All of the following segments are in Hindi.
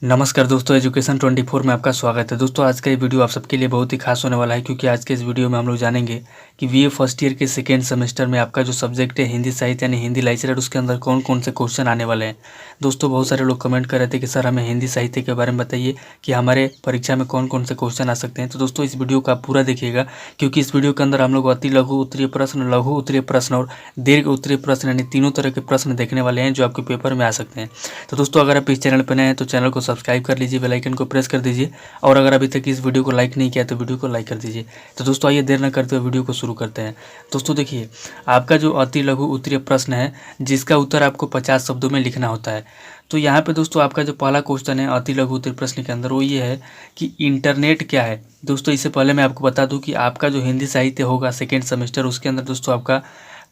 नमस्कार दोस्तों, एजुकेशन 24 में आपका स्वागत है। दोस्तों आज का ये वीडियो आप सबके लिए बहुत ही खास होने वाला है, क्योंकि आज के इस वीडियो में हम लोग जानेंगे कि बीए फर्स्ट ईयर के सेकेंड सेमेस्टर में आपका जो सब्जेक्ट है हिंदी साहित्य यानी हिंदी लिटरेचर, उसके अंदर कौन कौन से क्वेश्चन आने वाले हैं। दोस्तों बहुत सारे लोग कमेंट कर रहे थे कि सर हमें हिंदी साहित्य के बारे में बताइए कि हमारे परीक्षा में कौन कौन से क्वेश्चन आ सकते हैं। तो दोस्तों इस वीडियो को आप पूरा देखिएगा, क्योंकि इस वीडियो के अंदर हम लोग अति लघु उत्तरीय प्रश्न, लघु उत्तरीय प्रश्न और दीर्घ उत्तरीय प्रश्न यानी तीनों तरह के प्रश्न देखने वाले हैं जो आपके पेपर में आ सकते हैं। तो दोस्तों अगर आप इस चैनल पर नए हैं तो चैनल को सब्सक्राइब कर लीजिए, बेल आइकन को प्रेस कर दीजिए, और अगर अभी तक इस वीडियो को लाइक नहीं किया तो वीडियो को लाइक कर दीजिए। तो दोस्तों आइए देर न करते हुए वीडियो को शुरू करते हैं। दोस्तों देखिए, आपका जो अति लघु उत्तरीय प्रश्न है जिसका उत्तर आपको 50 शब्दों में लिखना होता है। तो यहाँ पे दोस्तों आपका जो पहला क्वेश्चन है अति लघु उत्तरीय प्रश्न के अंदर वो ये है कि इंटरनेट क्या है। दोस्तों इससे पहले मैं आपको बता दूं कि आपका जो हिंदी साहित्य होगा सेकेंड सेमेस्टर, उसके अंदर दोस्तों आपका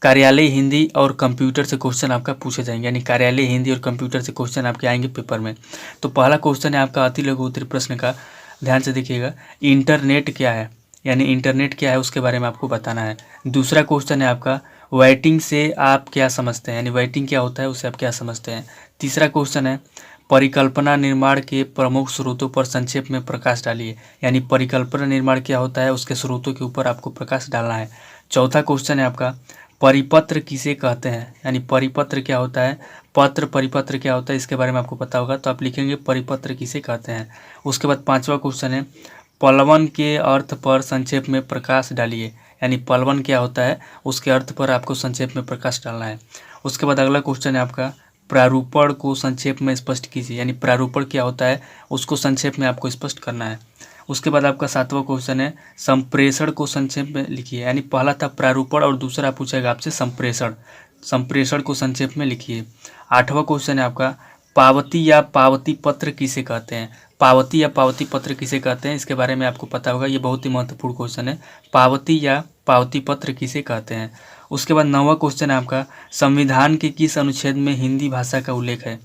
कार्यालय हिंदी और कंप्यूटर से क्वेश्चन आपका पूछे जाएंगे, यानी कार्यालय हिंदी और कंप्यूटर से क्वेश्चन आपके आएंगे पेपर में। तो पहला क्वेश्चन है आपका अति लघु उत्तरीय प्रश्न का, ध्यान से देखिएगा, इंटरनेट क्या है, यानी इंटरनेट क्या है उसके बारे में आपको बताना है। दूसरा क्वेश्चन है आपका वाइटिंग से आप क्या समझते हैं, यानी वाइटिंग क्या होता है उसे आप क्या समझते हैं। तीसरा क्वेश्चन है परिकल्पना निर्माण के प्रमुख स्रोतों पर संक्षेप में प्रकाश डालिए, यानी परिकल्पना निर्माण क्या होता है उसके स्रोतों के ऊपर आपको प्रकाश डालना है। चौथा क्वेश्चन है आपका परिपत्र किसे कहते हैं, यानी परिपत्र क्या होता है, पत्र परिपत्र क्या होता है इसके बारे में आपको पता होगा तो आप लिखेंगे परिपत्र किसे कहते हैं। उसके बाद पांचवा क्वेश्चन है पलवन के अर्थ पर संक्षेप में प्रकाश डालिए, यानी पलवन क्या होता है उसके अर्थ पर आपको संक्षेप में प्रकाश डालना है। उसके बाद अगला क्वेश्चन है आपका प्रारूपण को संक्षेप में स्पष्ट कीजिए, यानी प्रारूपण क्या होता है उसको संक्षेप में आपको स्पष्ट करना है। उसके बाद आपका सातवां क्वेश्चन है संप्रेषण को संक्षेप में लिखिए, यानी पहला था प्रारूपण और दूसरा पूछेगा आपसे संप्रेषण, संप्रेषण को संक्षेप में लिखिए। आठवां क्वेश्चन है आपका पावती या पावती पत्र किसे कहते हैं, पावती या पावती पत्र किसे कहते हैं इसके बारे में आपको पता होगा, ये बहुत ही महत्वपूर्ण क्वेश्चन है, पावती या पावती पत्र किसे कहते हैं। उसके बाद नौवां क्वेश्चन है आपका संविधान के किस अनुच्छेद में हिंदी भाषा का उल्लेख है,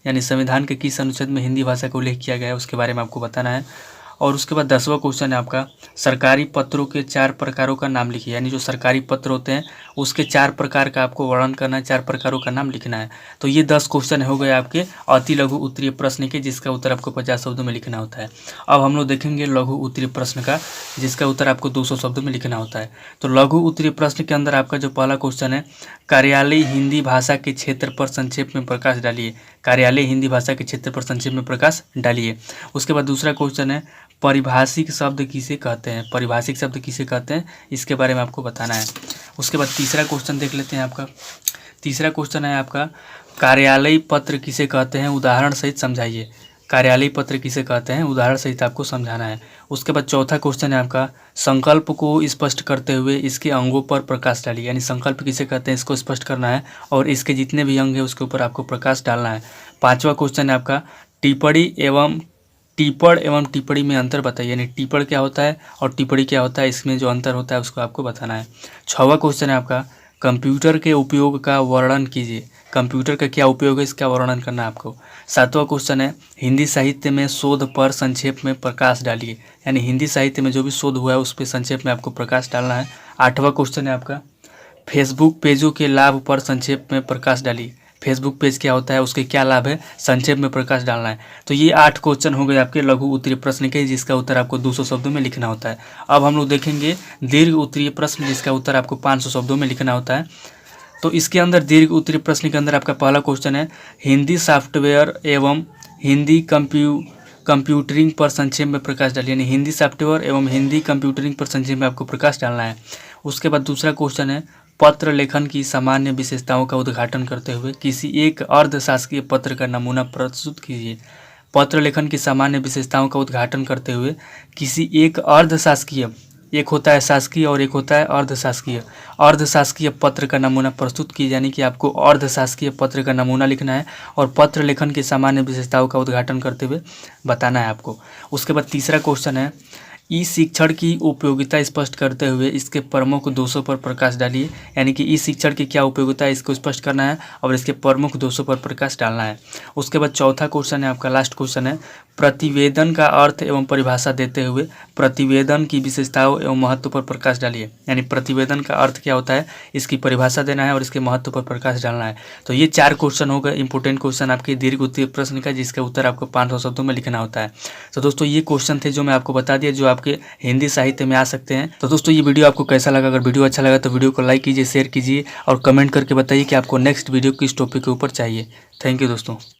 यानी संविधान के किस अनुच्छेद में हिंदी भाषा का उल्लेख किया गया है उसके बारे में आपको बताना है। और उसके बाद 10वां क्वेश्चन है आपका सरकारी पत्रों के 4 प्रकारों का नाम लिखिए, यानी जो सरकारी पत्र होते हैं उसके 4 प्रकार का आपको वर्णन करना है, 4 प्रकारों का नाम लिखना है। तो ये 10 क्वेश्चन हो गए आपके अति लघु उत्तरीय प्रश्न के, जिसका उत्तर आपको 50 शब्दों में लिखना होता है। अब हम लोग देखेंगे लघु उत्तरीय प्रश्न का, जिसका उत्तर आपको 200 शब्दों में लिखना होता है। तो लघु उत्तरीय प्रश्न के अंदर आपका जो पहला क्वेश्चन है कार्यालय हिंदी भाषा के क्षेत्र पर संक्षेप में प्रकाश डालिए, कार्यालय हिंदी भाषा के क्षेत्र पर संक्षेप में प्रकाश डालिए। उसके बाद दूसरा क्वेश्चन है परिभाषिक शब्द किसे कहते हैं, परिभाषिक शब्द किसे कहते हैं इसके बारे में आपको बताना है। उसके बाद तीसरा क्वेश्चन देख लेते हैं आपका, तीसरा क्वेश्चन है आपका कार्यालय पत्र किसे कहते हैं उदाहरण सहित समझाइए, कार्यालय पत्र किसे कहते हैं उदाहरण सहित आपको समझाना है। उसके बाद चौथा क्वेश्चन है आपका संकल्प को स्पष्ट करते हुए इसके अंगों पर प्रकाश डालिए, यानी संकल्प किसे कहते हैं इसको स्पष्ट करना है और इसके जितने भी अंग है उसके ऊपर आपको प्रकाश डालना है। पांचवा क्वेश्चन है आपका टिप्पणी एवं टिप्पण एवं टिप्पणी में अंतर बताइए, यानी टिप्पण क्या होता है और टिप्पणी क्या होता है इसमें जो अंतर होता है उसको आपको बताना है। छठवां क्वेश्चन है आपका कंप्यूटर के उपयोग का वर्णन कीजिए, कंप्यूटर का क्या उपयोग है इसका वर्णन करना है आपको। सातवां क्वेश्चन है हिंदी साहित्य में शोध पर संक्षेप में प्रकाश डालिए, यानी हिंदी साहित्य में जो भी शोध हुआ है उस पर संक्षेप में आपको प्रकाश डालना है। आठवां क्वेश्चन है आपका फेसबुक पेजों के लाभ पर संक्षेप में प्रकाश डालिए, फेसबुक पेज क्या होता है उसके क्या लाभ है संक्षेप में प्रकाश डालना है। तो ये 8 क्वेश्चन हो गए आपके लघु उत्तरीय प्रश्न के, जिसका उत्तर आपको 200 शब्दों में लिखना होता है। अब हम लोग देखेंगे दीर्घ उत्तरीय प्रश्न, जिसका उत्तर आपको 500 शब्दों में लिखना होता है। तो इसके अंदर दीर्घ उत्तरीय प्रश्न के अंदर आपका पहला क्वेश्चन है हिंदी सॉफ्टवेयर एवं हिंदी कंप्यूटरिंग पर संक्षेप में प्रकाश डालिए, यानी हिंदी सॉफ्टवेयर एवं हिंदी कंप्यूटरिंग पर संक्षेप में आपको प्रकाश डालना है। उसके बाद दूसरा क्वेश्चन है पत्र लेखन की सामान्य विशेषताओं का उद्घाटन करते हुए किसी एक अर्ध शासकीय पत्र का नमूना प्रस्तुत कीजिए, पत्र लेखन की सामान्य विशेषताओं का उद्घाटन करते हुए किसी एक अर्ध शासकीय, एक होता है शासकीय और एक होता है अर्धशासकीय, अर्धशासकीय पत्र का नमूना प्रस्तुत कीजिए, यानी कि आपको अर्धशासकीय पत्र का नमूना लिखना है और पत्र लेखन की सामान्य विशेषताओं का उद्घाटन करते हुए बताना है आपको। उसके बाद तीसरा क्वेश्चन है ई शिक्षण की उपयोगिता स्पष्ट करते हुए इसके प्रमुख दोषों पर प्रकाश डालिए। यानी कि ई शिक्षण की क्या उपयोगिता है इसको स्पष्ट करना है और इसके प्रमुख दोषों पर प्रकाश डालना है। उसके बाद चौथा क्वेश्चन है आपका, लास्ट क्वेश्चन है, प्रतिवेदन का अर्थ एवं परिभाषा देते हुए प्रतिवेदन की विशेषताओं एवं महत्व पर प्रकाश डालिए। यानी प्रतिवेदन का अर्थ क्या होता है इसकी परिभाषा देना है और इसके महत्व पर प्रकाश डालना है। तो ये 4 क्वेश्चन हो गए इंपॉर्टेंट क्वेश्चन आपके दीर्घ उत्तरीय प्रश्न का, जिसका उत्तर आपको 500 शब्दों में लिखना होता है। तो दोस्तों ये क्वेश्चन थे जो मैं आपको बता दिया, जो आपके हिंदी साहित्य में आ सकते हैं। तो दोस्तों ये वीडियो आपको कैसा लगा? अगर वीडियो अच्छा लगा तो वीडियो को लाइक कीजिए, शेयर कीजिए और कमेंट करके बताइए कि आपको नेक्स्ट वीडियो किस टॉपिक के ऊपर चाहिए। थैंक यू दोस्तों।